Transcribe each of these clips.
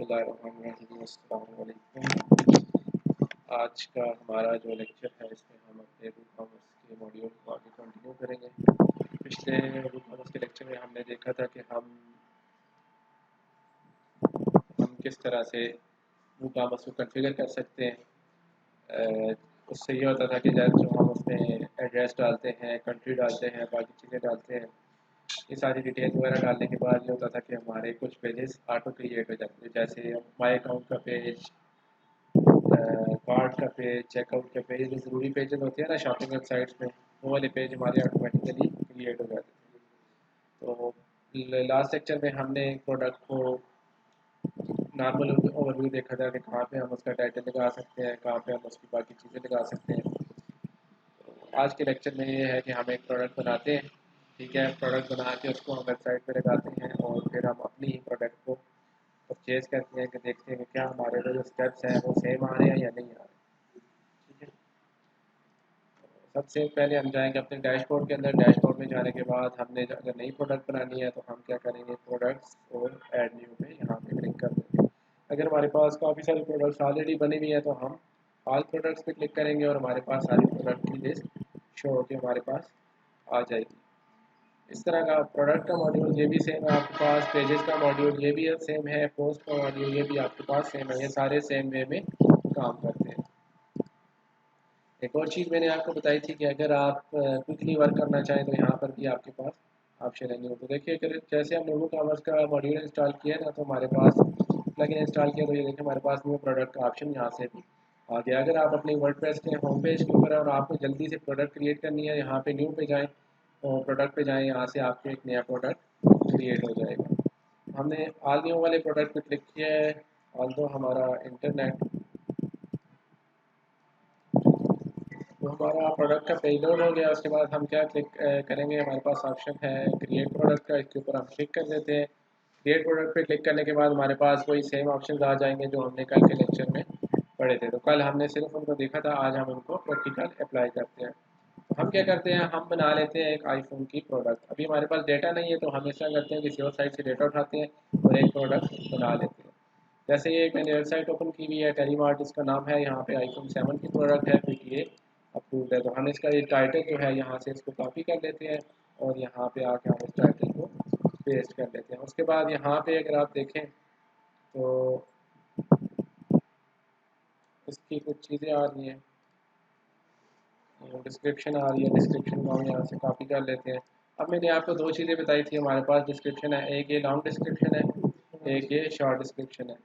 बिस्मिल्लाहिर्रहमानिर्रहीम। आज का हमारा जो लेक्चर है इसमें हम अपने रूकॉमर्स के मॉड्यूल को आगे कंटिन्यू करेंगे। पिछले रूकॉमर्स के लेक्चर में हमने देखा था कि हम किस तरह से रूकॉमर्स को कॉन्फ़िगर कर सकते हैं। उससे ये होता था कि जब हम उसमें एड्रेस डालते हैं, कंट्री डालते हैं, बाकी चीज़ें डालते हैं, ये सारी डिटेल वगैरह डालने के बाद ये होता था कि हमारे कुछ पेजेस ऑटो क्रिएट हो जाते हैं, जैसे माई अकाउंट का पेज, कार्ड का पेज, चेकआउट का पेज, जो ज़रूरी पेजेस होते हैं ना शॉपिंग वेबसाइट्स में, वो वाले पेज हमारे ऑटोमेटिकली क्रिएट हो जाते थे। तो लास्ट लेक्चर में हमने प्रोडक्ट को नॉर्मल ओवरव्यू देखा था कि कहाँ पे हम उसका टाइटल लगा सकते हैं, कहाँ पे हम उसकी बाकी चीज़ें लगा सकते हैं। तो आज के लेक्चर में ये है कि हम एक प्रोडक्ट बनाते हैं, ठीक है। प्रोडक्ट बना के उसको हम वेबसाइट पर लगाते हैं और फिर हम अपनी ही प्रोडक्ट को परचेज़ करते हैं कि देखते हैं कि क्या हमारे जो स्टेप्स हैं वो सेम आ रहे हैं या नहीं आ रहे, ठीक है। सबसे पहले हम जाएंगे अपने डैशबोर्ड के अंदर। डैशबोर्ड में जाने के बाद हमने अगर नई प्रोडक्ट बनानी है तो हम क्या करेंगे, प्रोडक्ट्स और ऐड न्यू पे यहाँ पे क्लिक कर देंगे। अगर हमारे पास काफ़ी सारे प्रोडक्ट्स ऑलरेडी बने हुए हैं तो हम ऑल प्रोडक्ट्स पे क्लिक करेंगे और हमारे पास सारी प्रोडक्ट की लिस्ट शो होकर हमारे पास आ जाएगी। इस तरह का प्रोडक्ट का मॉड्यूल ये भी सेम है आपके पास, पेजेस का मॉड्यूल ये भी सेम है, पोस्ट का मॉड्यूल ये भी आपके पास सेम है। ये सारे सेम वे में काम करते हैं। एक और चीज़ मैंने आपको बताई थी कि अगर आप क्विकली वर्क करना चाहें तो यहाँ पर भी आपके पास ऑप्शन है न्यू। तो देखिए अगर जैसे हमने वूकॉमर्स का मॉड्यूल इंस्टॉल किया ना तो हमारे पास प्लगइन इंस्टॉल किया तो ये देखिए हमारे पास न्यू प्रोडक्ट का ऑप्शन यहाँ से भी आ गया। अगर आप अपने वर्डप्रेस के होम पेज के ऊपर और आपको जल्दी से प्रोडक्ट क्रिएट करनी है, यहाँ पे न्यू पे जाएँ और प्रोडक्ट पे जाएँ, यहाँ से आपको एक नया प्रोडक्ट क्रिएट हो जाएगा। हमने ऑल न्यू वाले प्रोडक्ट पे क्लिक किया है। ऑल्दो हमारा इंटरनेट, तो हमारा प्रोडक्ट का पेज लोड हो गया। उसके बाद हम क्या क्लिक करेंगे, हमारे पास ऑप्शन है क्रिएट प्रोडक्ट का, इसके ऊपर हम क्लिक कर देते हैं। क्रिएट प्रोडक्ट पे क्लिक करने के बाद हमारे पास वही सेम ऑप्शन आ जाएंगे जो हमने कल के लेक्चर में पढ़े थे। तो कल हमने सिर्फ उनको देखा था, आज हम उनको प्रैक्टिकल अप्लाई करते हैं। तो हम क्या करते हैं, हम बना लेते हैं एक आईफोन की प्रोडक्ट। अभी हमारे पास डेटा नहीं है तो हम ऐसा करते हैं किसी और साइट से डेटा उठाते हैं और एक प्रोडक्ट बना लेते हैं। जैसे ये मैंने वेबसाइट ओपन की हुई है, टेलीमार्ट इसका नाम है, यहाँ पे आईफोन 7 की प्रोडक्ट है, PTA अप्रूव्ड है। तो हम इसका ये टाइटल जो है यहाँ से इसको कॉपी कर लेते हैं और यहाँ पे आके हम इस टाइटल को पेस्ट कर लेते हैं। उसके बाद यहाँ पे अगर आप देखें तो इसकी कुछ चीज़ें आ रही हैं, डिस्क्रिप्शन आ रही है, डिस्क्रिप्शन को हम यहाँ से कॉपी कर लेते हैं। अब मैंने आपको दो चीज़ें बताई थी हमारे पास डिस्क्रिप्शन है, एक ये लॉन्ग डिस्क्रिप्शन है, एक ये शॉर्ट डिस्क्रिप्शन है।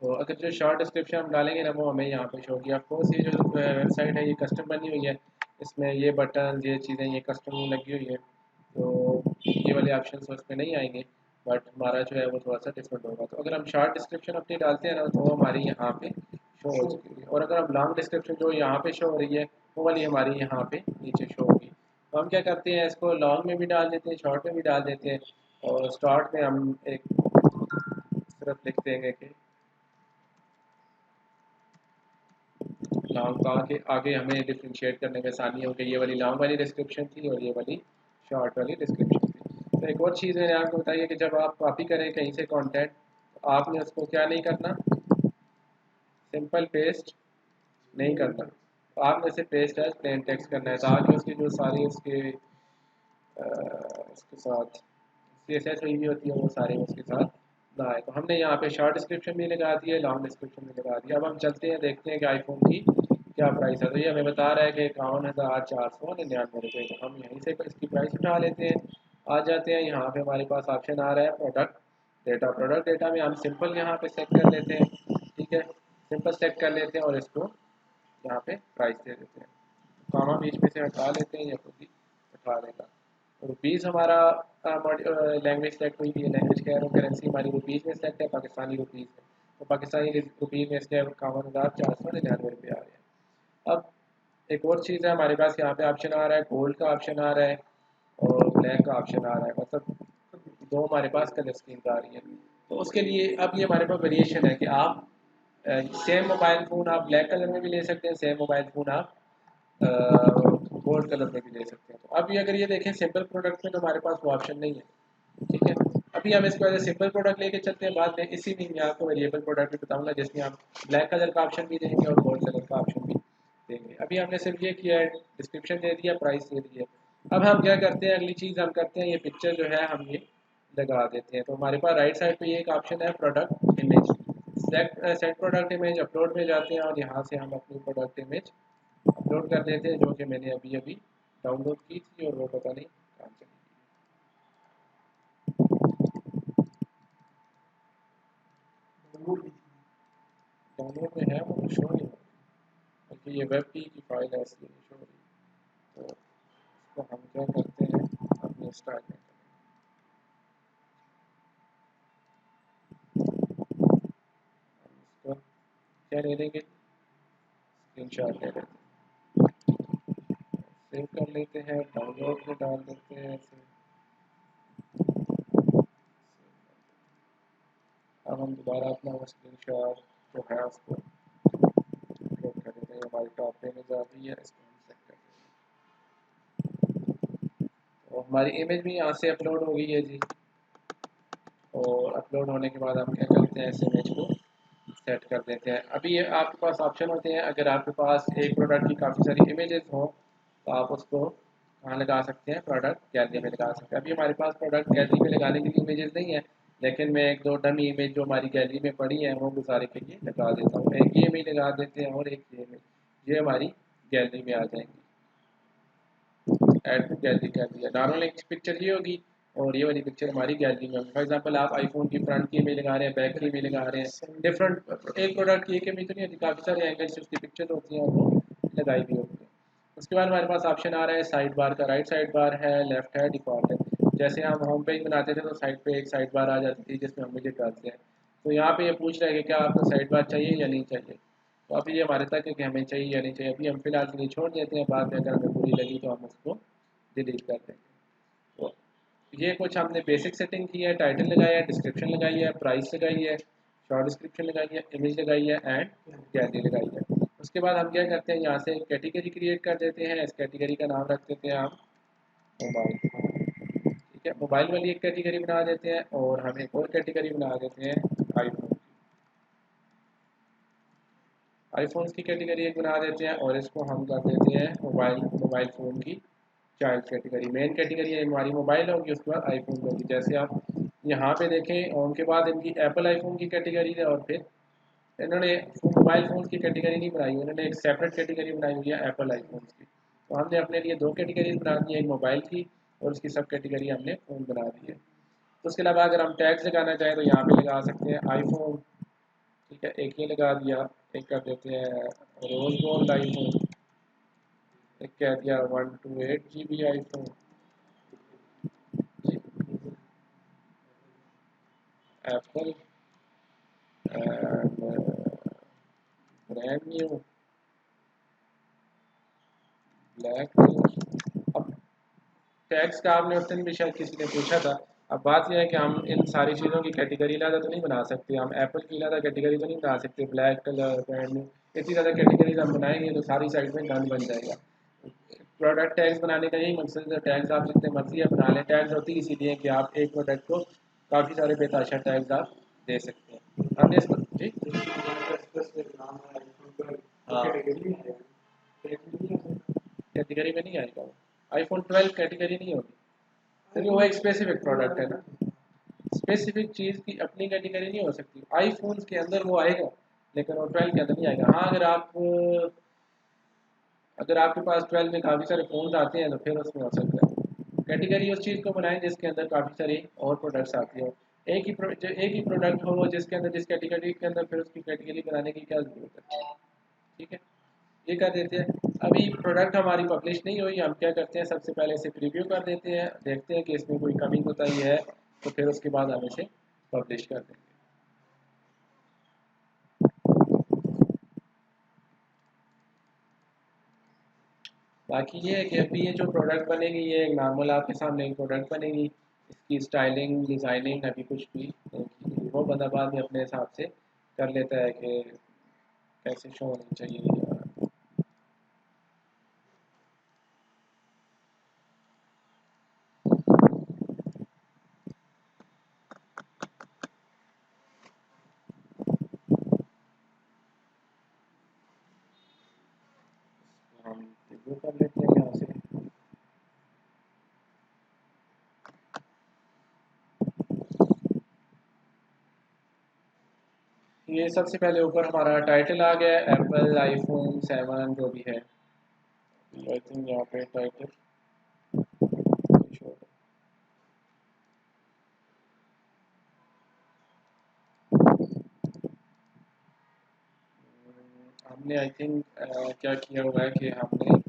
तो अगर जो शॉर्ट डिस्क्रिप्शन हम डालेंगे ना वो हमें यहाँ पे शो किया। ऑफकोर्स ये जो वेबसाइट है ये कस्टम बनी हुई है, इसमें ये बटन ये चीज़ें ये कस्टम लगी हुई है, तो ये वाले ऑप्शन उसमें नहीं आएंगे, बट हमारा जो है वो थोड़ा सा डिफरेंट होगा। तो अगर हम शॉर्ट डिस्क्रिप्शन अपनी डालते हैं ना तो वो हमारी यहाँ पे शो हो चुकी है, और अगर हम लॉन्ग डिस्क्रिप्शन जो यहाँ पे शो हो रही है वो वाली हमारी यहाँ पे नीचे शो होगी। तो हम क्या करते हैं, इसको लॉन्ग में भी डाल देते हैं, शॉर्ट में भी डाल देते हैं, और स्टार्ट में हम एक सिर्फ लिख देंगे कि लॉन्ग का, के आगे हमें डिफ्रेंशिएट करने में आसानी हो गई। ये वाली लॉन्ग वाली डिस्क्रिप्शन थी और ये वाली शॉर्ट वाली डिस्क्रिप्शन थी। तो एक और चीज़ मैंने आपको बताई है कि जब आप कॉपी करें कहीं से कंटेंट तो आपने उसको क्या नहीं करना, सिंपल पेस्ट नहीं करना, तो आपने सिर्फ पेस्ट एज प्लेन टेक्स्ट करना है ताकि उसकी जो सारी उसके साथ CSS हुई भी होती है वो सारे उसके साथ ना आए। तो हमने यहाँ पे शॉर्ट डिस्क्रिप्शन भी लगा दी है, लॉन्ग डिस्क्रिप्शन भी लगा दिया। अब हम चलते हैं देखते हैं कि आईफोन की क्या प्राइस है। तो ये हमें बता रहा है कि 51,499 रुपये। तो हम यहीं से इसकी प्राइस उठा लेते हैं, आ जाते हैं यहाँ पे हमारे पास ऑप्शन आ रहा है प्रोडक्ट डेटा। प्रोडक्ट डेटा में हम सिंपल यहाँ पे सेट कर लेते हैं, ठीक है, सिंपल सेट कर लेते हैं और इसको यहाँ पे प्राइस दे देते हैं। कामा बीच में से हटा लेते हैं या खुद ही हटा लेगा। रुपीज़ हमारा लैंग्वेज सेलेक्ट हुई भी है, लैंग्वेज कह रहा हूँ, करेंसी हमारी रुपीज़ में सेलेक्ट है, पाकिस्तानी रुपीज़ में। तो पाकिस्तानी रुपीज़ में इसलिए 51,499 आ रहे हैं। अब एक और चीज़ है, हमारे पास यहाँ पे ऑप्शन आ रहा है, गोल्ड का ऑप्शन आ रहा है और ब्लैक का ऑप्शन आ रहा है, मतलब दो हमारे पास कलर स्कीम्स आ रही हैं। तो उसके लिए अब ये हमारे पास वेरिएशन है कि आप सेम मोबाइल फ़ोन आप ब्लैक कलर में भी ले सकते हैं, सेम मोबाइल फ़ोन आप गोल्ड कलर में भी ले सकते हैं। तो अब ये अगर ये देखें सिंपल प्रोडक्ट में तो हमारे पास वो ऑप्शन नहीं है, ठीक है। अभी हम इसको एज ए सिंपल प्रोडक्ट लेके चलते हैं, बाद में इसी में मैं आपको वेरिएबल प्रोडक्ट भी बताऊंगा जिसमें हम ब्लैक कलर का ऑप्शन भी देंगे और गोल्ड कलर का ऑप्शन भी देंगे। अभी हमने सिर्फ ये किया है, डिस्क्रिप्शन दे दिया, प्राइस दे दी है। अब हम क्या करते हैं, अगली चीज़ हम करते हैं, ये पिक्चर जो है हम ये लगा देते हैं। तो हमारे पास राइट साइड पे ये एक ऑप्शन है product image, set product image, upload में जाते हैं और यहाँ से हम अपनी प्रोडक्ट इमेज अपलोड कर देते हैं, जो कि मैंने अभी अभी डाउनलोड की थी और वो पता नहीं कहाँ चली डाउनलोड डाउनलोड में है, वो शो नहीं हो रही, बल्कि ये वेब की फाइल है इसलिए नहीं शो हो रही। तो इसको हम क्या करते हैं, अपने स्टाइल में इसको क्या ले लेंगे, स्क्रीनशॉट ले लेते हैं, सेव कर लेते हैं, डाउनलोड में डाल देते हैं ऐसे। अब हम दोबारा अपना वो स्क्रीनशॉट जो है उसको अपलोड कर देते हैं। हमारी टॉप पे इमेज आ रही है, इसको हम सेट कर देते हैं। तो हमारी इमेज भी यहाँ से अपलोड हो गई है जी। और अपलोड होने के बाद हम क्या करते हैं, इस इमेज को सेट कर देते हैं। अभी ये आपके पास ऑप्शन होते हैं, अगर आपके पास एक प्रोडक्ट की काफ़ी सारी इमेजेस हों तो आप उसको कहाँ लगा सकते हैं, प्रोडक्ट गैलरी में लगा सकते हैं। अभी हमारे पास प्रोडक्ट गैलरी में लगाने के लिए इमेजेस नहीं है, लेकिन मैं एक दो डमी इमेज जो हमारी गैलरी में पड़ी है वो गुजारे के लिए लगा देता हूँ। एक ये इमेज लगा देते हैं और एक ये इमेज, ये हमारी गैलरी में आ जाएंगी। ऐड टू गैलरी कर दिया, नॉर्मल एक पिक्चर ये होगी और ये वाली पिक्चर हमारी गैलरी में होगी। फॉर एग्जांपल आप आईफोन की फ्रंट की इमेज लगा रहे हैं, बैक की इमेज लगा रहे हैं, डिफरेंट एक प्रोडक्ट की एक इमेज तो नहीं होती, काफ़ी सारे एंगल से उसकी पिक्चर होती हैं और वो लगाई भी होती है। उसके बाद हमारे पास ऑप्शन आ रहा है साइड बार का, राइट साइड बार है, लेफ्ट है, डिफॉल्ट है। जैसे हम होम पेज बनाते थे तो साइड पे एक साइड बार आ जाती थी जिसमें हम विजिट करते हैं। तो यहाँ पे ये पूछ रहा है कि क्या आपको साइड बार चाहिए या नहीं चाहिए। तो अभी ये हमारे तक है कि हमें चाहिए या नहीं चाहिए। अभी हम फिलहाल के लिए छोड़ देते हैं, बाद में अगर हमें बुरी लगी तो हम उसको डिलीट कर देंगे। तो ये कुछ हमने बेसिक सेटिंग की है, टाइटल लगाया है, डिस्क्रिप्शन लगाई है, प्राइस लगाई है, शॉर्ट डिस्क्रिप्शन लगाई है, इमेज लगाई है एंड गैलरी लगाई है। उसके बाद हम क्या करते हैं, यहाँ से कैटेगरी क्रिएट कर देते हैं। इस कैटेगरी का नाम रख देते हैं हम मोबाइल। ठीक है, मोबाइल वाली एक कैटेगरी बना देते हैं और हम एक और कैटेगरी बना देते हैं आईफोन। आईफोन्स की कैटेगरी एक बना देते हैं और इसको हम कर देते हैं मोबाइल फ़ोन की चाइल्ड कैटेगरी। मेन कैटेगरी हमारी मोबाइल होगी, उसके बाद आईफोन होगी। जैसे आप यहाँ पे देखें, उनके बाद इनकी एप्पल आईफोन की कैटेगरी है और फिर इन्होंने मोबाइल फ़ोन की कैटेगरी नहीं बनाई, उन्होंने एक सेपरेट कैटेगरी बनाई हुई है एप्पल आईफोन की। तो हमने अपने लिए दो कैटेगरीज बना दी है, एक मोबाइल की और उसकी सब कैटेगरी हमने फ़ोन बना दी है। तो उसके अलावा अगर हम टैग्स लगाना चाहें तो यहाँ पे लगा सकते हैं आईफोन। ठीक है, एक ये लगा दिया, एक कर देते हैं रोज गोल्ड आईफोन, एक कह दिया 128 GB आईफोन जी, Apple and brand new black colour. अब टैग्स का आपने उस दिन भी शायद किसी ने पूछा था। अब बात यह है कि हम इन सारी चीज़ों की कैटेगरी लादा तो नहीं बना सकते, हम एप्पल की लादा कैटेगरी तो नहीं बना सकते, ब्लैक कलर ब्रांड न्यू इतनी ज़्यादा कैटेगरीज हम बनाएंगे तो सारी साइड में गंद बन जाएगा। प्रोडक्ट टैग्स बनाने का यही मकसद है, टैग्स आप जितने मर्जी है बना लें। टैग्स होती इसीलिए कि आप एक प्रोडक्ट को काफ़ी सारे बेताशा टैग्स आप दे सकते हैं। हमने इसको जी हाँ कैटेगरी में नहीं आएगा वो, आईफोन 12 कैटेगरी नहीं होगी क्योंकि वो एक स्पेसिफिक प्रोडक्ट है ना। स्पेसिफिक चीज़ की अपनी कैटेगरी नहीं हो सकती। आईफोन के अंदर वो आएगा लेकिन वो 12 के अंदर नहीं आएगा। हाँ, अगर आपके पास 12 में काफ़ी सारे फ़ोन आते हैं तो फिर उसमें हो सकता है। कैटेगरी उस चीज़ को बनाएं जिसके अंदर काफ़ी सारी और प्रोडक्ट्स आती हो। एक ही प्रोडक्ट हो जिसके अंदर जिस कैटेगरी के अंदर फिर उसकी कैटेगरी बनाने की क्या ज़रूरत है। ठीक है, ये कर देते हैं। अभी प्रोडक्ट हमारी पब्लिश नहीं हुई, हम क्या करते हैं, सबसे पहले इसे प्रीव्यू कर देते हैं, देखते हैं कि इसमें कोई कमी कोताही है तो फिर उसके बाद हम इसे पब्लिश कर देंगे। बाकी ये है कि अभी ये जो प्रोडक्ट बनेगी ये एक नॉर्मल आपके सामने एक प्रोडक्ट बनेगी। इसकी स्टाइलिंग डिज़ाइनिंग अभी कुछ भी नहीं की गई, वो बंदा बाद में अपने हिसाब से कर लेता है कि कैसे शो होनी चाहिए। ये सबसे पहले ऊपर हमारा टाइटल आ गया, एप्पल आईफोन 7 जो भी है। आई थिंक यहाँ पे टाइटल हमने आई थिंक क्या किया हुआ है कि हमने,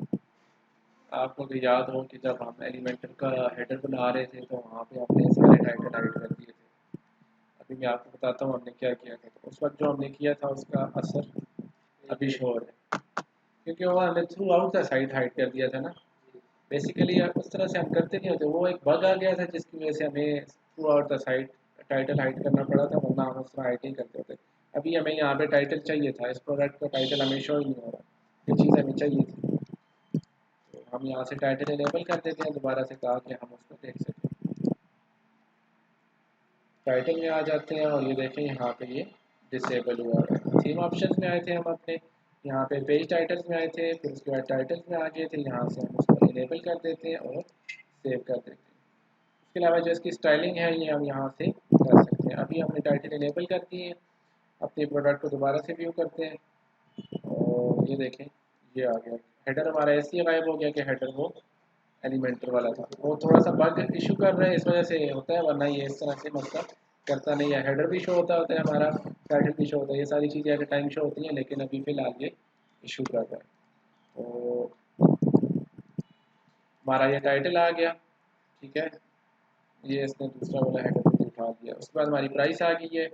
आपको तो याद हो कि जब हम एलिमेंटल का हेडर बना रहे थे तो वहाँ पे हमने सारे टाइटल ऐड कर दिए थे। अभी मैं आपको बताता हूँ हमने क्या किया था। तो उस वक्त जो हमने किया था उसका असर अभी शो हो रहा है, क्योंकि वो हमने through out the site hide कर दिया था ना। बेसिकली उस तरह से हम करते नहीं होते, वो एक बग आ गया था जिसकी वजह से हमें through out the site title hide करना पड़ा था, वरना हम उस तरह हाइड नहीं करते होते। अभी हमें यहाँ पे टाइटल चाहिए था, इस प्रोडक्ट का टाइटल हमें शो ही नहीं हो रहा, ये चीज़ हमें चाहिए थी। तो हम यहाँ से टाइटल इनेबल कर देते हैं दोबारा से, कहा कि हम उसको देख सकें। टाइटल में आ जाते हैं और ये देखें यहाँ पे ये डिसेबल हुआ है। थीम ऑप्शंस में आए थे हम अपने, यहाँ पे पेज टाइटल्स में आए थे, फिर उसके बाद टाइटल्स में आ गए थे, यहाँ से हम उसको इनेबल कर देते हैं और सेव कर देते हैं। इसके अलावा जो इसकी स्टाइलिंग है ये हम यहाँ से कर सकते हैं। अभी हमने टाइटल इनेबल कर दिए हैं, अपने प्रोडक्ट को दोबारा से व्यू करते हैं और ये देखें ये आ गया। हेडर हमारा ऐसे गायब हो गया कि हेडर वो एलिमेंटर वाला था, वो थोड़ा सा बग इशू कर रहा है, इस वजह से होता है, वरना ये इस तरह से मसला करता नहीं है। हेडर भी शो होता है हमारा, टाइटल भी शो होता है, ये सारी चीज़ें एट टाइम शो होती हैं, लेकिन अभी फ़िलहाल ये इशू कर रहा है। तो हमारा ये टाइटल आ गया, ठीक है, ये इसने दूसरा वाला हेडर भी उठा दिया। उसके बाद हमारी प्राइस आ गई है,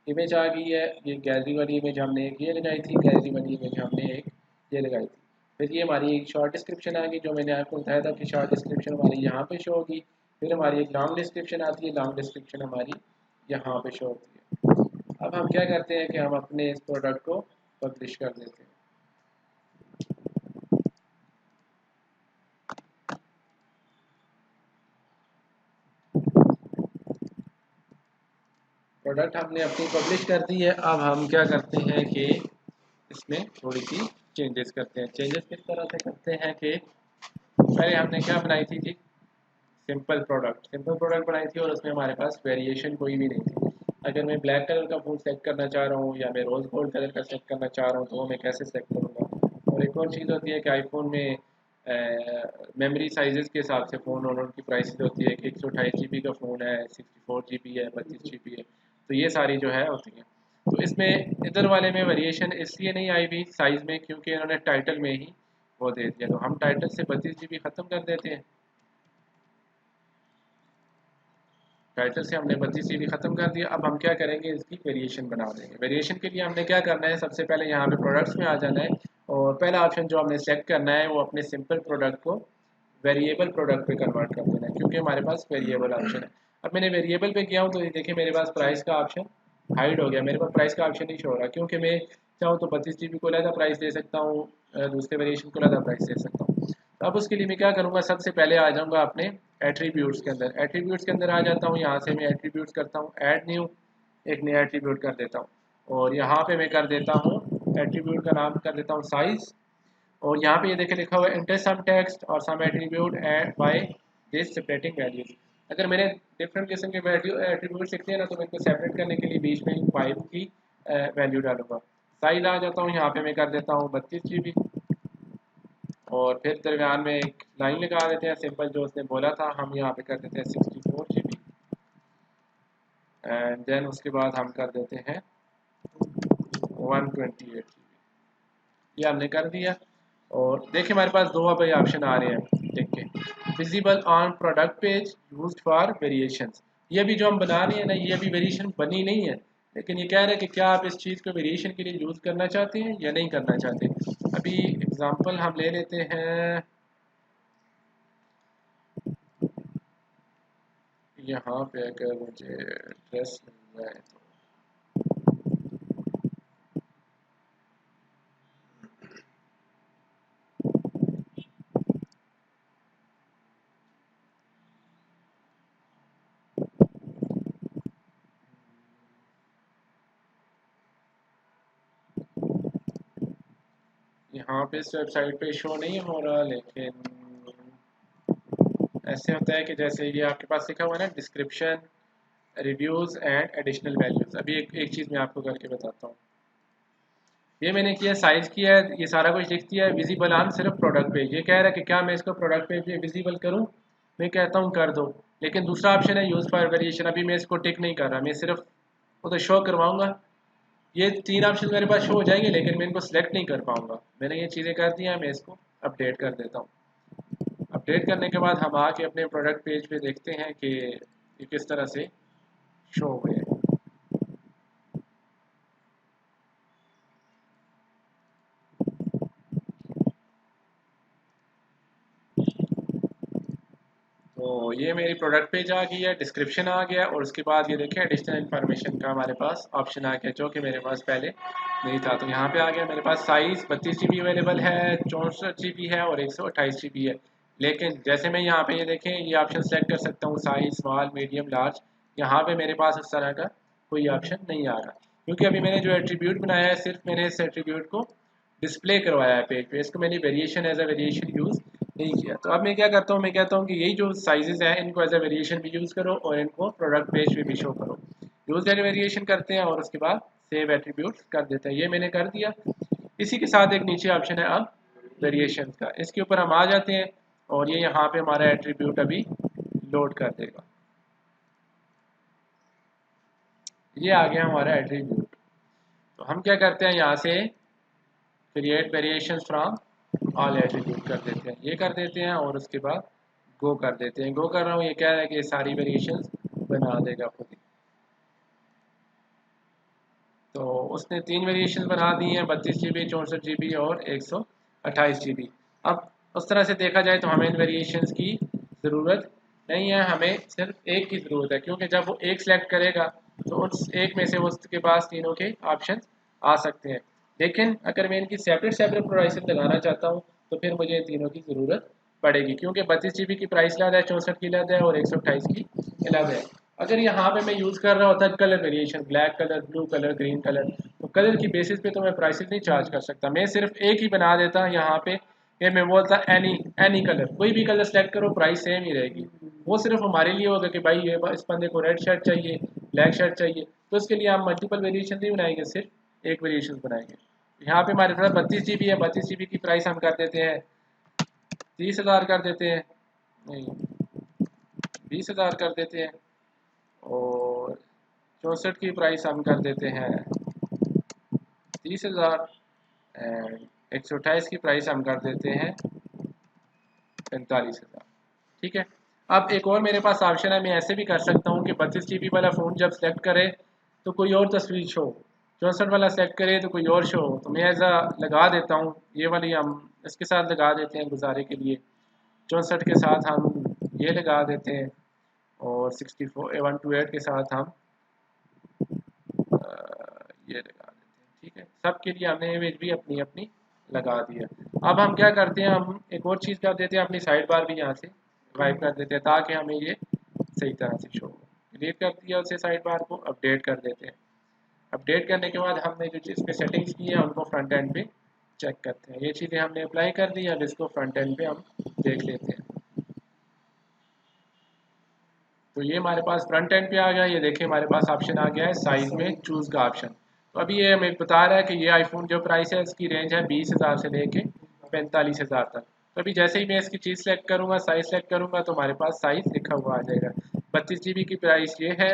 इमेज आ गई है, ये गैलरी वाली इमेज हमने एक ये लगाई थी, गैलरी वाली इमेज हमने एक ये लगाई थी। फिर ये हमारी एक शॉर्ट डिस्क्रिप्शन आ गई, जो मैंने आपको बताया था कि शॉर्ट डिस्क्रिप्शन हमारी यहाँ पे शो होगी। फिर हमारी एक लॉन्ग डिस्क्रिप्शन आती है, लॉन्ग डिस्क्रिप्शन हमारी यहाँ पे शो होती है। अब हम क्या करते हैं कि हम अपने इस प्रोडक्ट को पब्लिश कर देते हैं। प्रोडक्ट हमने अपनी पब्लिश कर दी है। अब हम क्या करते हैं कि इसमें थोड़ी सी चेंजेस करते हैं। चेंजेस किस तरह से करते हैं कि पहले हमने क्या बनाई थी सिंपल प्रोडक्ट बनाई थी और उसमें हमारे पास वेरिएशन कोई भी नहीं थी। अगर मैं ब्लैक कलर का फूड सेलेक्ट करना चाह रहा हूँ या मैं रोज़ गोल्ड कलर का सेलेक्ट करना चाह रहा हूँ, तो वो मैं कैसे सेलेक्ट करूँगा। और एक और चीज़ होती है कि आईफोन में मेमोरी साइजेस के हिसाब से फ़ोन और उनकी प्राइसेस होती है कि 128 GB का फ़ोन है, 64 GB है, 32 GB है, तो ये सारी जो है होती है। तो इसमें इधर वाले में वेरिएशन इसलिए नहीं आई भी साइज़ में, क्योंकि इन्होंने टाइटल में ही वो दे दिया। तो हम टाइटल से 32 GB ख़त्म कर देते हैं, टाइटल से हमने 32 GB ख़त्म कर दिया। अब हम क्या करेंगे, इसकी वेरिएशन बना देंगे। वेरिएशन के लिए हमने क्या करना है, सबसे पहले यहाँ पे प्रोडक्ट्स में आ जाना है और पहला ऑप्शन जो हमने सेलेक्ट करना है वो अपने सिंपल प्रोडक्ट को वेरिएबल प्रोडक्ट पे कन्वर्ट कर देना है, क्योंकि हमारे पास वेरिएबल ऑप्शन है। अब मैंने वेरिएबल पे किया हूँ तो ये देखिए मेरे पास प्राइस का ऑप्शन हाइड हो गया, मेरे पास प्राइस का ऑप्शन नहीं शो हो रहा, क्योंकि मैं चाहूँ तो 32 GB को अलग प्राइस दे सकता हूँ, दूसरे वेरिएशन को अलग प्राइस दे सकता हूँ। तो अब उसके लिए मैं क्या करूँगा, सबसे पहले आ जाऊँगा अपने एट्रीब्यूट्स के अंदर। एट्रीब्यूट्स के अंदर आ जाता हूँ, यहाँ से मैं एट्रीब्यूट्स करता हूँ ऐड न्यू, एक नया एट्रीब्यूट कर देता हूँ और यहाँ पे मैं कर देता हूँ एट्रीब्यूट का नाम कर देता हूँ साइज़। और यहाँ पे ये देखे लिखा हुआ है इंटर सम टेक्स्ट और some attribute and by this separating values. अगर मैंने डिफरेंट किस्म के वैल्यू एट्रीब्यूट लिखते हैं ना, तो मैं इनको सेपरेट करने के लिए बीच में 5 की वैल्यू डालूंगा। साइज आ जाता हूँ, यहाँ पे मैं कर देता हूँ 32 GB और फिर दरमियान में एक लाइन लगा देते हैं सिंपल, जो उसने बोला था हम यहाँ पे कर देते हैं 64 GB एंड देन उसके बाद हम कर देते हैं 128 GB। ये हमने कर दिया और देखिए हमारे पास दो अब ऑप्शन आ रहे हैं, देखिए visible on product page used for variations. ये भी जो हम बना रहे हैं ना, ये अभी वेरिएशन बनी नहीं है, लेकिन ये कह रहे हैं कि क्या आप इस चीज़ को वेरिएशन के लिए यूज़ करना चाहते हैं या नहीं करना चाहते। अभी एग्जांपल हम ले लेते हैं, यहाँ पे अगर मुझे ड्रेस मिल जाए तो यहाँ पे इस वेबसाइट पे शो नहीं हो रहा, लेकिन ऐसे होता है कि जैसे ये आपके पास लिखा हुआ है ना description reviews and additional values. अभी एक चीज़ मैं आपको करके बताता हूँ। ये मैंने किया, साइज़ किया है, ये सारा कुछ लिख दिया है, विजिबल ऑन सिर्फ प्रोडक्ट पेज। ये कह रहा है कि क्या मैं इसको प्रोडक्ट पेज पे विजिबल करूँ, मैं कहता हूँ कर दो। लेकिन दूसरा ऑप्शन है यूज़ फॉर वेरिएशन, अभी मैं इसको टिक नहीं कर रहा, मैं सिर्फ वो तो शो करवाऊँगा। ये 3 ऑप्शन मेरे पास शो हो जाएंगे, लेकिन मैं इनको सिलेक्ट नहीं कर पाऊँगा। मैंने ये चीज़ें कर दी हैं, मैं इसको अपडेट कर देता हूँ। अपडेट करने के बाद हम आके अपने प्रोडक्ट पेज पे देखते हैं कि ये किस तरह से शो हुए हैं। तो ये मेरी प्रोडक्ट पेज आ गई है, डिस्क्रिप्शन आ गया, और उसके बाद ये देखें एडिशनल इन्फॉर्मेशन का हमारे पास ऑप्शन आ गया, जो कि मेरे पास पहले नहीं था। तो यहाँ पे आ गया मेरे पास साइज़ 32 GB अवेलेबल है, 64 GB है और 128 GB है। लेकिन जैसे मैं यहाँ पे ये देखें, ये ऑप्शन सेलेक्ट कर सकता हूँ, साइज़ स्मॉल मीडियम लार्ज। यहाँ पे मेरे पास इस तरह का कोई ऑप्शन नहीं आ रहा, क्योंकि अभी मैंने जो एट्रीब्यूट बनाया है, सिर्फ मैंने इस एट्रीब्यूट को डिस्प्ले करवाया है पेज पे, इसको मैंने variation as a variation use नहीं किया। तो अब मैं क्या करता हूँ, मैं कहता हूँ कि यही जो साइजेस हैं इनको एज अ वेरिएशन भी यूज़ करो और इनको प्रोडक्ट पेज पे भी शो करो। यूज़ एज वेरिएशन करते हैं और उसके बाद सेव एट्रीब्यूट कर देते हैं। ये मैंने कर दिया। इसी के साथ एक नीचे ऑप्शन है अब वेरिएशन का, इसके ऊपर हम आ जाते हैं और ये यहाँ पे हमारा एट्रीब्यूट अभी लोड कर देगा। ये आ गया हमारा एट्रीब्यूट। तो हम क्या करते हैं, यहाँ से create variation from all attribute कर देते हैं, ये कर देते हैं और उसके बाद गो कर देते हैं। गो कर रहा हूँ, ये कह रहा है कि ये सारी वेरिएशंस बना देगा खुद ही। तो उसने 3 वेरिएशन बना दी हैं, 32 GB, 64 GB और 128 GB। अब उस तरह से देखा जाए तो हमें इन वेरिएशंस की ज़रूरत नहीं है, हमें सिर्फ एक की ज़रूरत है, क्योंकि जब वो एक सेलेक्ट करेगा तो उस एक में से उसके पास तीनों के ऑप्शन आ सकते हैं। लेकिन अगर मैं इनकी सेपरेट सेपरेट प्राइसेस लगाना चाहता हूँ तो फिर मुझे इन तीनों की ज़रूरत पड़ेगी, क्योंकि 32 GB की प्राइस अलग है, 64 की अलग है और 128 की अलग है। अगर यहाँ पे मैं यूज़ कर रहा होता colour variation, black colour, blue colour, green colour, तो कलर की बेसिस पे तो मैं प्राइसेस नहीं चार्ज कर सकता। मैं सिर्फ एक ही बना देता यहाँ पे, ये मैं बोलता एनी कलर, कोई भी कलर सेलेक्ट करो प्राइस सेम ही रहेगी। वो सिर्फ हमारे लिए होगा कि भाई ये इस बंदे को रेड शर्ट चाहिए, ब्लैक शर्ट चाहिए, तो इसके लिए हम मल्टीपल वेरिएशन नहीं बनाएंगे, सिर्फ एक वेरिएशन बनाएंगे। यहाँ पे हमारे पास 32 GB है, 32 GB की प्राइस हम कर देते हैं 30,000 कर देते हैं, नहीं 20,000 कर देते हैं, और 64 की प्राइस हम कर देते हैं 30,000 एंड 128 की प्राइस हम कर देते हैं 45,000। ठीक है। अब एक और मेरे पास ऑप्शन है, मैं ऐसे भी कर सकता हूँ कि 32 GB वाला फ़ोन जब सेलेक्ट करे तो कोई और तस्वीर शो, 64 वाला सेलेक्ट करे तो कोई और शो। तो मैं ऐसा लगा देता हूँ, ये वाली हम इसके साथ लगा देते हैं गुजारे के लिए, 64 के साथ हम ये लगा देते हैं और 64 128 के साथ हम ये लगा देते हैं। ठीक है, सबके लिए हमने इमेज भी अपनी अपनी लगा दी है। अब हम क्या करते हैं, हम एक और चीज़ कर देते हैं, अपनी साइड बार भी यहाँ से वाइप कर देते हैं ताकि हमें ये सही तरह से शो हो। डिलीट कर दिया उसे साइड बार को, अपडेट कर देते हैं। अपडेट करने के बाद हमने जो चीज़ पे सेटिंग्स की है उनको फ्रंट एंड पे चेक करते हैं। ये चीज़ें हमने अप्लाई कर दी, अब इसको फ्रंट एंड पे हम देख लेते हैं। तो ये हमारे पास फ्रंट एंड पे आ गया। ये देखिए हमारे पास ऑप्शन आ गया है साइज में चूज़ का ऑप्शन। तो अभी ये हमें बता रहा है कि ये आईफोन जो प्राइस है इसकी रेंज है 20,000 से लेके 45,000 तक। तो अभी जैसे ही मैं इसकी चीज़ सेलेक्ट करूँगा, साइज़ सेलेक्ट करूँगा, तो हमारे पास साइज़ लिखा हुआ आ जाएगा। 32 GB की प्राइस ये है,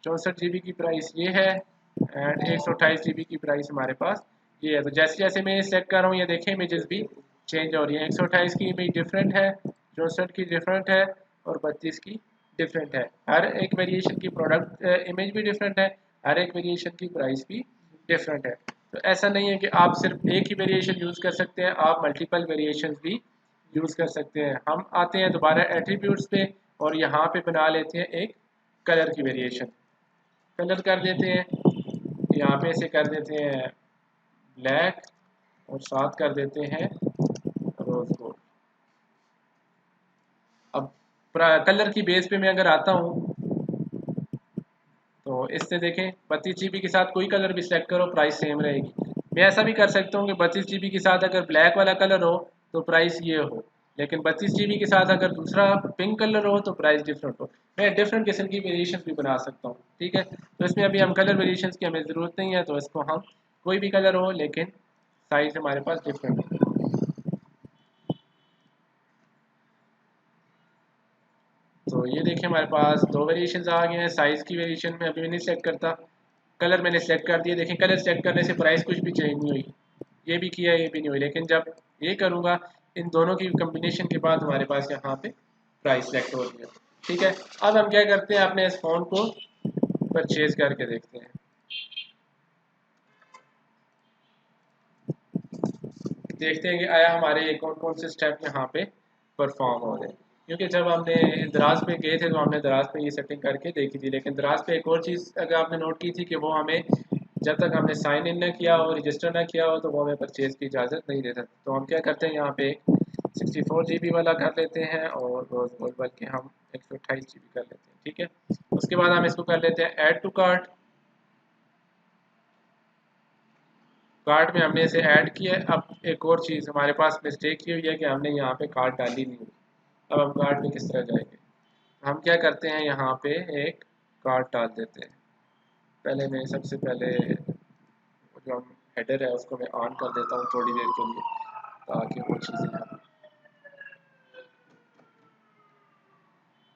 64 GB की प्राइस ये है एंड 128 GB की प्राइस हमारे पास ये है। तो जैसे जैसे मैं सेलेक्ट कर रहा हूँ, ये देखें इमेजेस भी चेंज हो रही है। 128 की इमेज डिफरेंट है, 64 की डिफरेंट है और 32 की डिफरेंट है। हर एक वेरिएशन की प्रोडक्ट इमेज भी डिफरेंट है, हर एक वेरिएशन की प्राइस भी डिफरेंट है। तो ऐसा नहीं है कि आप सिर्फ एक ही वेरिएशन यूज़ कर सकते हैं, आप मल्टीपल वेरिएशन भी यूज़ कर सकते हैं। हम आते हैं दोबारा एट्रीब्यूट्स पे और यहाँ पे बना लेते हैं एक कलर की वेरिएशन। कलर कर देते हैं, यहाँ पे से कर देते हैं ब्लैक और साथ कर देते हैं रोज गोल्ड। अब कलर की बेस पे मैं अगर आता हूँ तो इससे देखें 32 GB के साथ कोई कलर भी सिलेक्ट करो प्राइस सेम रहेगी। मैं ऐसा भी कर सकता हूँ कि 32 GB के साथ अगर ब्लैक वाला कलर हो तो प्राइस ये हो, लेकिन 32 GB के साथ अगर दूसरा पिंक कलर हो तो प्राइस डिफरेंट हो। मैं डिफरेंट किस्म की वेरिएशन भी बना सकता हूँ। ठीक है, तो इसमें अभी हम कलर वेरिएशन की हमें ज़रूरत नहीं है, तो इसको हम कोई भी कलर हो लेकिन साइज हमारे पास डिफरेंट हो। तो ये देखिए हमारे पास दो वेरिएशन आ गए हैं। साइज़ की वेरिएशन में अभी मैं नहीं सेलेक्ट करता, कलर मैंने सेलेक्ट कर दिया। देखें कलर सेलेक्ट करने से प्राइस कुछ भी चेंज नहीं हुई, ये भी किया ये भी नहीं हुई, लेकिन जब ये करूँगा इन दोनों की कम्बिनेशन के बाद हमारे पास यहाँ पे प्राइस सेलेक्ट हो रही है। ठीक है, अब हम क्या करते हैं, अपने इस फ़ोन को परचेज करके देखते हैं। देखते हैं कि आया हमारे ये कौन कौन से स्टेप यहाँ पे परफॉर्म हो रहे हैं। क्योंकि जब हमने दराज पे गए थे तो हमने दराज पे ये सेटिंग करके देखी थी, लेकिन दराज पे एक और चीज़ अगर आपने नोट की थी कि वो हमें जब तक हमने साइन इन न किया हो, रजिस्टर ना किया हो, तो वो हमें परचेज़ की इजाज़त नहीं देता। तो हम क्या करते हैं, यहाँ पे 64 GB वाला कर लेते हैं और रोज़ गोल्ड बल्कि हम 128 GB कर लेते हैं। ठीक है, उसके बाद हम इसको कर लेते हैं ऐड टू कार्ट। कार्ट में हमने इसे ऐड किया है। अब एक और चीज़ हमारे पास मिस्टेक ये हुई है कि हमने यहाँ पे कार्ट डाली नहीं हुई। अब हम कार्ट में किस तरह जाएंगे, हम क्या करते हैं, यहाँ पे एक कार्ट डाल देते हैं। पहले मैं सबसे पहले जो हम हेडर है उसको मैं ऑन कर देता हूँ थोड़ी देर के लिए, ताकि वो चीज़ें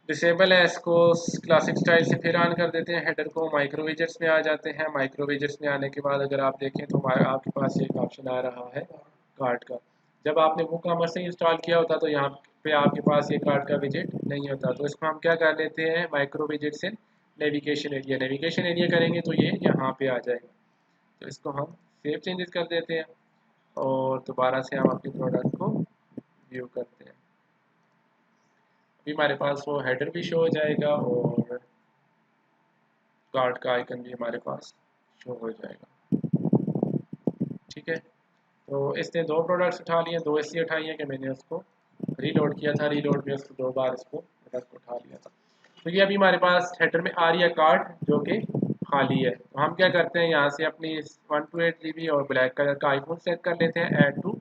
डिसेबल है। इसको क्लासिक स्टाइल से फिर ऑन कर देते हैं। हेडर को माइक्रो विजेट्स में आ जाते हैं। माइक्रो विजेट्स में आने के बाद अगर आप देखें तो हमारा आपके पास एक ऑप्शन आ रहा है कार्ड का। जब आपने वो कॉमर्स से इंस्टॉल किया होता तो यहाँ पे आपके पास ये कार्ड का विजेट नहीं होता। तो इसको हम क्या कर लेते हैं, माइक्रो विजेट से नेविगेशन एरिया, नेविगेशन एरिया करेंगे तो ये यहाँ पे आ जाएगा। तो इसको हम सेव चेंजेस कर देते हैं और दोबारा से हम अपनी प्रोडक्ट को व्यू करते हैं। अभी हमारे पास वो हेडर भी शो हो जाएगा और कार्ड का आइकन भी हमारे पास शो हो जाएगा। ठीक है, तो इसने दो प्रोडक्ट्स उठा लिए, दो इसलिए उठाई हैं कि मैंने उसको रीलोड किया था, रीलोड में उसको दो बार इसको प्रोडक्ट उठा लिया था। तो ये अभी हमारे पास हेडर में आ रही है कार्ड जो कि खाली है। तो हम क्या करते हैं, यहाँ से अपनी 128 GB और ब्लैक कलर का आईफोन सेट कर लेते हैं, ऐड टू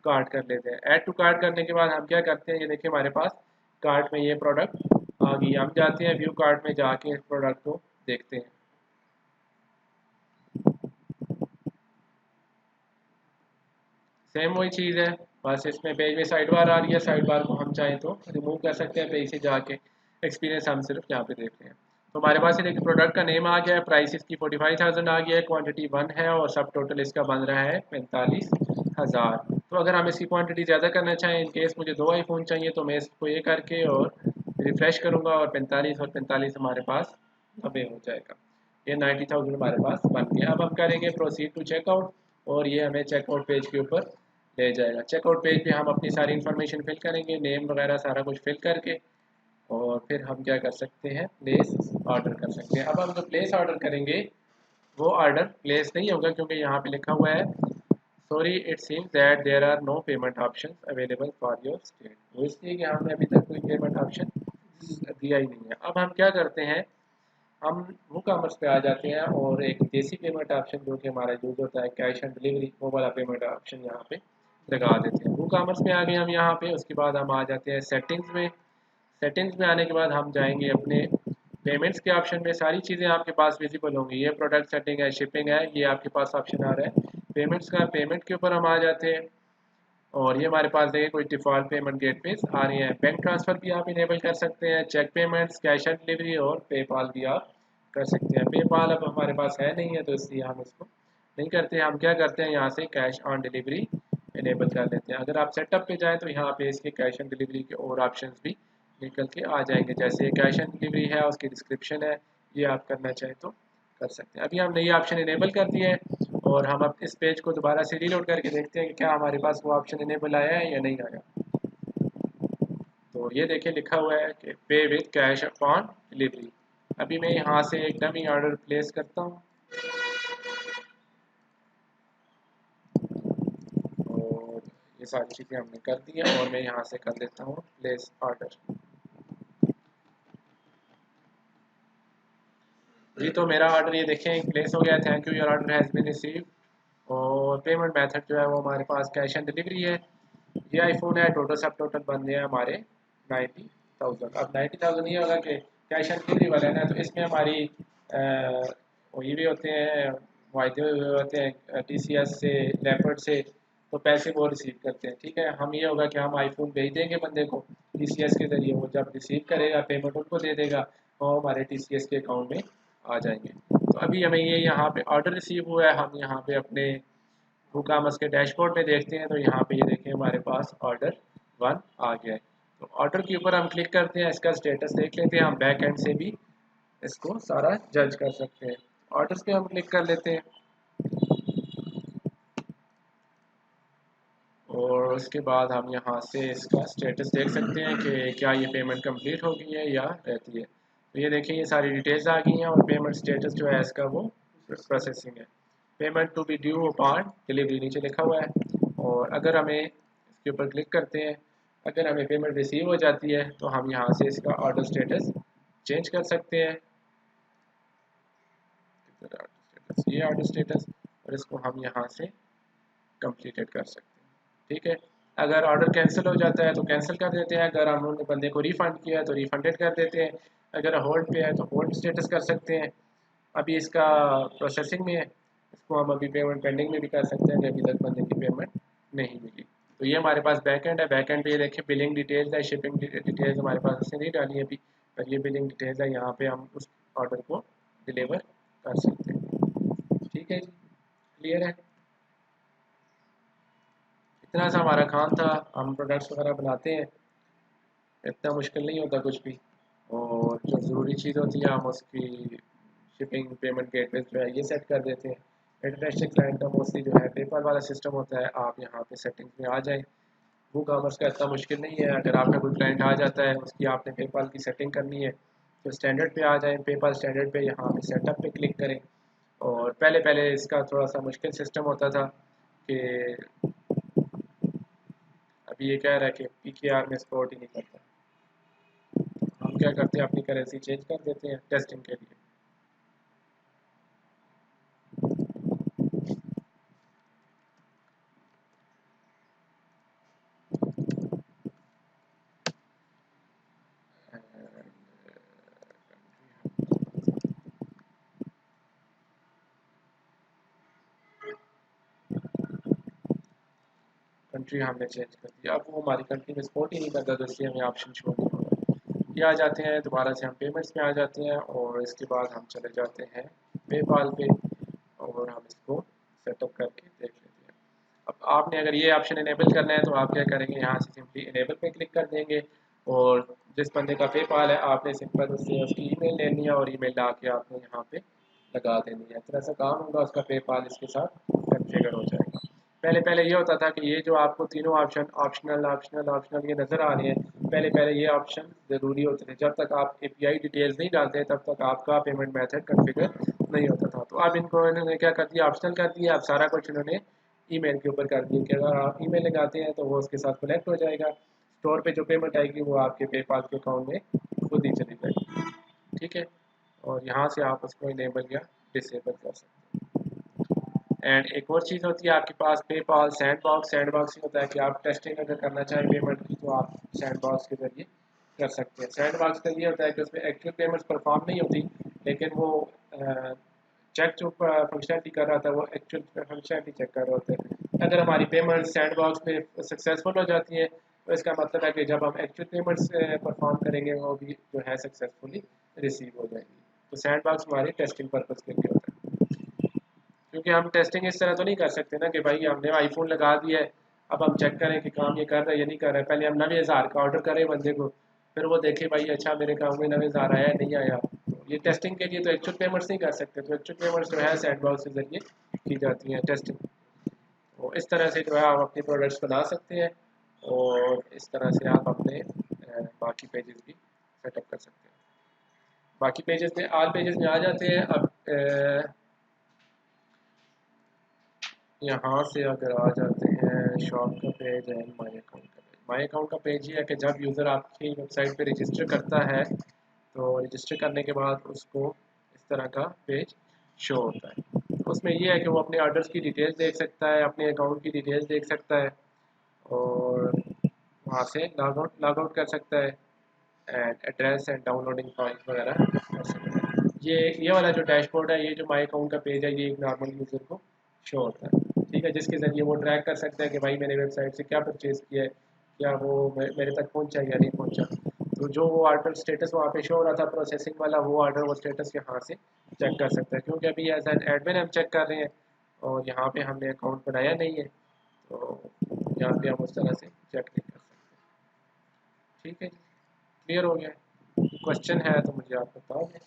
कार्ट कर लेते हैं। ऐड टू कार्ट करने के बाद हम क्या करते हैं, ये देखिए हमारे पास कार्ट में ये प्रोडक्ट आ गई। हम जाते हैं व्यू कार्ट में, जाके इस प्रोडक्ट को देखते हैं। सेम वही चीज़ है, बस इसमें पेज में साइड बार आ रही है। साइड बार को हम चाहें तो रिमूव कर सकते हैं पेज से जाके। एक्सपीरियंस हम सिर्फ यहाँ पे देख रहे हैं। तो हमारे पास ये देखिए प्रोडक्ट का नेम आ गया है, प्राइस इसकी 45,000 आ गया है, क्वांटिटी 1 है और सब टोटल इसका बन रहा है 45,000। तो अगर हम इसकी क्वांटिटी ज़्यादा करना चाहें, इन केस मुझे दो आईफोन चाहिए, तो मैं इसको ये करके और रिफ़्रेश करूँगा और 45 और 45 हमारे पास 90 हो जाएगा। ये 90,000 हमारे पास बन गया। अब हम करेंगे प्रोसीड टू चेकआउट और ये हमें चेकआउट पेज के ऊपर ले जाएगा। चेकआउट पेज पे हम अपनी सारी इन्फॉर्मेशन फिल करेंगे, नेम वगैरह सारा कुछ फिल करके, और फिर हम क्या कर सकते हैं, प्लेस ऑर्डर कर सकते हैं। अब हम जो प्लेस ऑर्डर करेंगे वो ऑर्डर प्लेस नहीं होगा, क्योंकि यहाँ पे लिखा हुआ है sorry it seems that there are no payment option available for your state. वो इसलिए कि हमने अभी तक कोई पेमेंट ऑप्शन दिया ही नहीं है। अब हम क्या करते हैं, हम वो कॉमर्स पे आ जाते हैं और एक देसी पेमेंट ऑप्शन जो कि हमारा यूज़ होता है कैश ऑन डिलीवरी, वो वाला पेमेंट ऑप्शन यहाँ पे लगा देते हैं। वो कॉमर्स में आ गए हम यहाँ पे। उसके बाद हम आ जाते हैं सेटिंग्स में। सेटिंग्स में आने के बाद हम जाएंगे अपने पेमेंट्स के ऑप्शन में। सारी चीज़ें आपके पास विजिबल होंगी। ये प्रोडक्ट सेटिंग है, शिपिंग है, ये आपके पास ऑप्शन आ रहा है पेमेंट्स का। पेमेंट के ऊपर हम आ जाते हैं और ये हमारे पास देखिए कोई डिफ़ॉल्ट पेमेंट गेटवेज आ रही हैं। बैंक ट्रांसफ़र भी आप इनेबल कर सकते हैं, check payments, cash on delivery और पेपाल भी आप कर सकते हैं। पेपाल अब हमारे पास है नहीं है तो इसलिए हम इसको नहीं करते। हम क्या करते हैं, यहाँ से कैश ऑन डिलीवरी इनेबल कर लेते हैं। अगर आप सेटअप पे जाएँ तो यहाँ पे इसके कैश ऑन डिलीवरी के और ऑप्शंस भी निकल के आ जाएंगे। जैसे ये कैश ऑन डिलीवरी है, उसकी डिस्क्रिप्शन है, ये आप करना चाहें तो कर सकते हैं। अभी हमने ये ऑप्शन इनेबल कर दिया है और हम अब इस पेज को दोबारा से रीलोड करके देखते हैं कि क्या हमारे पास वो ऑप्शन इनेबल आया है या नहीं आया। तो ये देखिए लिखा हुआ है कि पे विद कैश अपॉन डिलीवरी। अभी मैं यहाँ से एक डमी ऑर्डर प्लेस करता हूँ और ये सारी चीज़ें हमने कर दी हैं और मैं यहाँ से कर लेता हूँ प्लेस ऑर्डर। जी, तो मेरा ऑर्डर ये देखें प्लेस हो गया। Thank you, your order has been receive. और पेमेंट मेथड जो है वो हमारे पास कैश ऑन डिलीवरी है। ये आईफोन है, टोटल सब टोटल बन गए हमारे 90,000। अब 90,000 ये होगा कि कैश एंड डिलीवरी वाला है ना, तो इसमें हमारी वही भी होते हैं, वायदे हुए होते हैं TCS से, लेपर्ड से, तो पैसे वो रिसीव करते हैं। ठीक है, हम ये होगा कि हम आईफोन भेज देंगे बंदे को TCS के ज़रिए, वो जब रिसीव करेगा पेमेंट उनको दे देगा और हमारे TCS के अकाउंट में आ जाएंगे। तो अभी हमें ये यहाँ पे ऑर्डर रिसीव हुआ है, हम यहाँ पे अपने WooCommerce के डैशबोर्ड में देखते हैं, तो यहाँ पे ये देखें हमारे पास ऑर्डर 1 आ गया है। तो ऑर्डर के ऊपर हम क्लिक करते हैं, इसका स्टेटस देख लेते हैं, हम बैक एंड से भी इसको सारा जज कर सकते हैं। ऑर्डर्स पे हम क्लिक कर लेते हैं और उसके बाद हम यहाँ से इसका स्टेटस देख सकते हैं कि क्या ये पेमेंट कंप्लीट हो गई है या रहती है। तो ये देखिए, ये सारी डिटेल्स आ गई हैं और पेमेंट स्टेटस जो है इसका वो प्रोसेसिंग है। Payment to be due upon delivery नीचे लिखा हुआ है। और अगर हमें इसके ऊपर क्लिक करते हैं, अगर हमें पेमेंट रिसीव हो जाती है तो हम यहाँ से इसका ऑर्डर स्टेटस चेंज कर सकते हैं। ये ऑर्डर स्टेटस, और इसको हम यहाँ से कंप्लीटेड कर सकते हैं। ठीक है, अगर ऑर्डर कैंसिल हो जाता है तो कैंसिल कर देते हैं, अगर हमने बंदे को रिफ़ंड किया है तो रिफ़ंडेड कर देते हैं, अगर होल्ड पे है तो होल्ड स्टेटस कर सकते हैं। अभी इसका प्रोसेसिंग में है, इसको हम अभी पेमेंट पेंडिंग में भी कर सकते हैं कि अभी तक बंदे की पेमेंट नहीं मिली। तो ये हमारे पास बैक एंड है। बैक एंड पे ये देखिए बिलिंग डिटेल्स है, शिपिंग डिटेल्स हमारे पास उसने नहीं डाली है अभी, पर ये बिलिंग डिटेल्स है, यहाँ पे हम उस ऑर्डर को डिलीवर कर सकते हैं। ठीक है जी, क्लियर है। इतना सा हमारा काम था, हम प्रोडक्ट्स वगैरह बनाते हैं, इतना मुश्किल नहीं होता कुछ भी। और जो ज़रूरी चीज़ होती है हम उसकी शिपिंग पेमेंट गेटवे जो है ये सेट कर देते हैं। इंटरनेशनल क्लाइंट का मोस्टली जो है पेपल वाला सिस्टम होता है, आप यहाँ पे सेटिंग्स में आ जाएँ। WooCommerce का इतना मुश्किल नहीं है, अगर आपका कोई क्लाइंट आ जाता है उसकी आपने पेपल की सेटिंग करनी है तो स्टैंडर्ड पे आ जाएँ, पेपल स्टैंडर्ड पे यहाँ पे सेटअप पे क्लिक करें। और पहले पहले इसका थोड़ा सा मुश्किल सिस्टम होता था कि अभी ये कह रहा है कि PKR में सपोर्ट ही नहीं करता। हम क्या करते हैं, अपनी करेंसी चेंज कर देते हैं टेस्टिंग के लिए। कंट्री हमने चेंज कर दिया, अब वो हमारी कंट्री में सपोर्ट ही नहीं करता, तो इसलिए हमें ऑप्शन शो नहीं हो रहा है। ये आ जाते हैं, दोबारा से हम पेमेंट्स में आ जाते हैं और इसके बाद हम चले जाते हैं पेपाल पे और हम इसको सेटअप करके देख लेते हैं। अब आपने अगर ये ऑप्शन इनेबल करना है तो आप क्या करेंगे, यहाँ से सिंपली इनेबल पे क्लिक कर देंगे और जिस बंदे का पेपाल है आपने सिंपल उससे उसकी ईमेल लेनी है और ईमेल ला के आपने यहाँ पे लगा देनी है। इतना सा काम होगा, उसका पेपाल इसके साथ कन्फिगर हो जाएगा। पहले पहले ये होता था कि ये जो आपको तीनों ऑप्शन ऑप्शनल ऑप्शनल ऑप्शनल ये नज़र आ रहे हैं, पहले पहले ये ऑप्शन ज़रूरी होते थे। जब तक आप API डिटेल्स नहीं डालते तब तक आपका पेमेंट मेथड कन्फिगर नहीं होता था। तो अब इनको इन्होंने क्या कर दिया, ऑप्शनल कर दिया। अब सारा कुछ इन्होंने ईमेल के ऊपर कर दिया कि अगर आप ईमेल लगाते हैं तो वो उसके साथ कनेक्ट हो जाएगा, स्टोर पे जो पेमेंट आएगी वो आपके पेपाल के अकाउंट में खुद ही चली जाएगी। ठीक है, और यहाँ से आप उसको इनेबल या डिसेबल कर सकते हैं। एंड एक और चीज़ होती है आपके पास पेपाल सैंडबॉक्स। सैंडबॉक्स ही होता है कि आप टेस्टिंग अगर करना चाहें पेमेंट की तो आप सैंडबॉक्स के ज़रिए कर सकते हैं। सैंडबॉक्स का ये होता है कि उसमें एक्चुअल पेमेंट्स परफॉर्म नहीं होती, लेकिन वो चेक जो फंक्शनलिटी कर रहा था वो एक्चुअल फंक्शनलिटी चेक कर रहे होते हैं। अगर हमारी पेमेंट सैंडबॉक्स में सक्सेसफुल हो जाती है तो इसका मतलब है कि जब हम एक्चुअल पेमेंट्स परफॉर्म करेंगे वो भी जो है सक्सेसफुली रिसीव हो जाएंगी। तो सैंडबॉक्स हमारी टेस्टिंग पर्पज़ के लिए होता है, क्योंकि हम टेस्टिंग इस तरह तो नहीं कर सकते ना कि भाई हमने आईफोन लगा दिया है, अब हम चेक करें कि काम ये कर रहा है या नहीं कर रहा है। पहले हम 90,000 का ऑर्डर करें बंदे को, फिर वो देखे भाई अच्छा मेरे काम में 90,000 आया नहीं आया। तो ये टेस्टिंग के लिए तो एक्चुअल पेमेंट्स नहीं कर सकते, तो एक्चुअल पेमेंट्स जो है सैंडबॉक्स के जरिए की जाती हैं टेस्टिंग। तो इस तरह से जो है आप अपने प्रोडक्ट्स बना सकते हैं और इस तरह से आप अपने बाकी पेजेस भी सेटअप कर सकते हैं। बाकी पेजेस में ऑल पेजेस में आ जाते हैं। अब यहाँ से अगर आ जाते हैं शॉप का पेज एंड माई अकाउंट का पेज। माई अकाउंट का पेज ये है कि जब यूज़र आपकी वेबसाइट पे रजिस्टर करता है तो रजिस्टर करने के बाद उसको इस तरह का पेज शो होता है। तो उसमें ये है कि वो अपने ऑर्डर्स की डिटेल्स देख सकता है, अपने अकाउंट की डिटेल्स देख सकता है और वहाँ से लॉग आउट कर सकता है। And address and downloading files वगैरह कर सकते हैं। ये वाला जो डैशबोर्ड है, ये जो माई अकाउंट का पेज है, ये एक नॉर्मल यूज़र को शो होता है, ठीक है, जिसके ज़रिए वो ट्रैक कर सकता है कि भाई मैंने वेबसाइट से क्या परचेज़ किया है, क्या वो मेरे तक पहुंचा या नहीं पहुंचा। तो जो वो ऑर्डर स्टेटस वहाँ पे शो हो रहा था प्रोसेसिंग वाला, वो ऑर्डर वो स्टेटस यहाँ से चेक कर सकता है, क्योंकि अभी एज एन एडमिन हम चेक कर रहे हैं और यहाँ पे हमने अकाउंट बनाया नहीं है, तो यहाँ पे हम उस तरह से चेक नहीं कर सकते। ठीक है जी, क्लियर हो गया? क्वेश्चन है तो मुझे आप बता दें।